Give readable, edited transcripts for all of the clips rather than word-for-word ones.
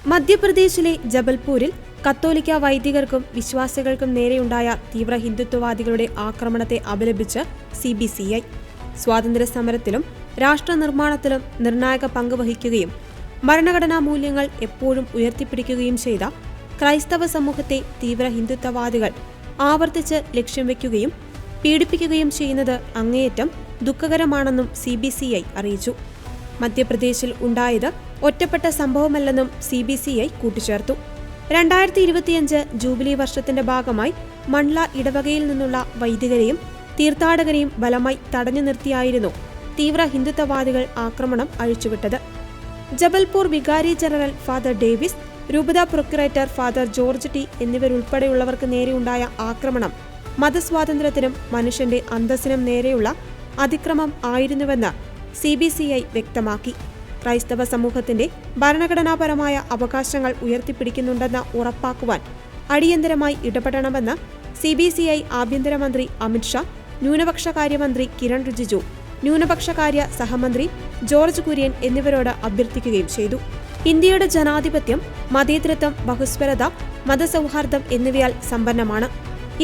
മധ്യപ്രദേശിലെ ജബൽപൂരിൽ കത്തോലിക്ക വൈദികർക്കും വിശ്വാസികൾക്കും നേരെയുണ്ടായ തീവ്ര ഹിന്ദുത്വവാദികളുടെ ആക്രമണത്തെ അപലപിച്ച് CBCI സ്വാതന്ത്ര്യ സമരത്തിലും രാഷ്ട്രനിർമ്മാണത്തിലും നിർണായക പങ്ക് വഹിക്കുകയും ഭരണഘടനാ മൂല്യങ്ങൾ എപ്പോഴും ഉയർത്തിപ്പിടിക്കുകയും ചെയ്ത ക്രൈസ്തവ സമൂഹത്തെ തീവ്ര ഹിന്ദുത്വവാദികൾ ആവർത്തിച്ച് ലക്ഷ്യം വയ്ക്കുകയും പീഡിപ്പിക്കുകയും ചെയ്യുന്നത് അങ്ങേയറ്റം ദുഃഖകരമാണെന്നും CBCI അറിയിച്ചു. മധ്യപ്രദേശിൽ ഉണ്ടായത് ഒറ്റപ്പെട്ട സംഭവമല്ലെന്നും CBCI കൂട്ടിച്ചേർത്തു. 2025 ജൂബിലി വർഷത്തിന്റെ ഭാഗമായി മണ്ട്ല ഇടവകയിൽ നിന്നുള്ള വൈദികരെയും തീർത്ഥാടകരെയും ബലമായി തടഞ്ഞു നിർത്തിയായിരുന്നു തീവ്ര ഹിന്ദുത്വവാദികൾ ആക്രമണം അഴിച്ചുവിട്ടത്. ജബൽപൂർ വികാരി ജനറൽ ഫാദർ ഡേവിസ്, രൂപത പ്രൊക്യുറേറ്റർ ഫാദർ ജോർജ് ടി എന്നിവരുൾപ്പെടെയുള്ളവർക്ക് നേരെയുണ്ടായ ആക്രമണം മതസ്വാതന്ത്ര്യത്തിനും മനുഷ്യന്റെ അന്തസ്സിനും നേരെയുള്ള അതിക്രമം ആയിരുന്നുവെന്ന് CBCI വ്യക്തമാക്കി. ക്രൈസ്തവ സമൂഹത്തിന്റെ ഭരണഘടനാപരമായ അവകാശങ്ങൾ ഉയർത്തിപ്പിടിക്കുന്നുണ്ടെന്ന് ഉറപ്പാക്കുവാൻ അടിയന്തരമായി ഇടപെടണമെന്ന് CBCI ആഭ്യന്തരമന്ത്രി അമിത് ഷാ, ന്യൂനപക്ഷകാര്യമന്ത്രി കിരൺ റിജിജു, ന്യൂനപക്ഷകാര്യ സഹമന്ത്രി ജോർജ് കുര്യൻ എന്നിവരോട് അഭ്യർത്ഥിക്കുകയും ചെയ്തു. ഇന്ത്യയുടെ ജനാധിപത്യം, മതേതരത്വം, ബഹുസ്വരത, മതസൗഹാർദ്ദം എന്നിവയാൽ സമ്പന്നമാണ്.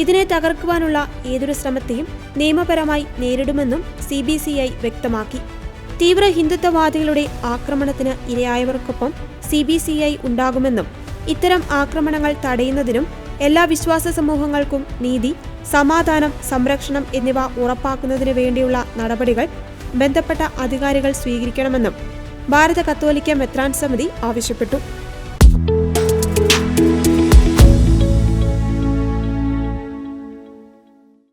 ഇതിനെ തകർക്കുവാനുള്ള ഏതൊരു ശ്രമത്തെയും നിയമപരമായി നേരിടുമെന്നും CBCI വ്യക്തമാക്കി. തീവ്ര ഹിന്ദുത്വവാദികളുടെ ആക്രമണത്തിന് ഇരയായവർക്കൊപ്പം CBCI ഉണ്ടാകുമെന്നും ഇത്തരം ആക്രമണങ്ങൾ തടയുന്നതിനും എല്ലാ വിശ്വാസ സമൂഹങ്ങൾക്കും നീതി, സമാധാനം, സംരക്ഷണം എന്നിവ ഉറപ്പാക്കുന്നതിനു വേണ്ടിയുള്ള നടപടികൾ ബന്ധപ്പെട്ട അധികാരികൾ സ്വീകരിക്കണമെന്നും ഭാരത കത്തോലിക്ക മെത്രാൻ സമിതി ആവശ്യപ്പെട്ടു.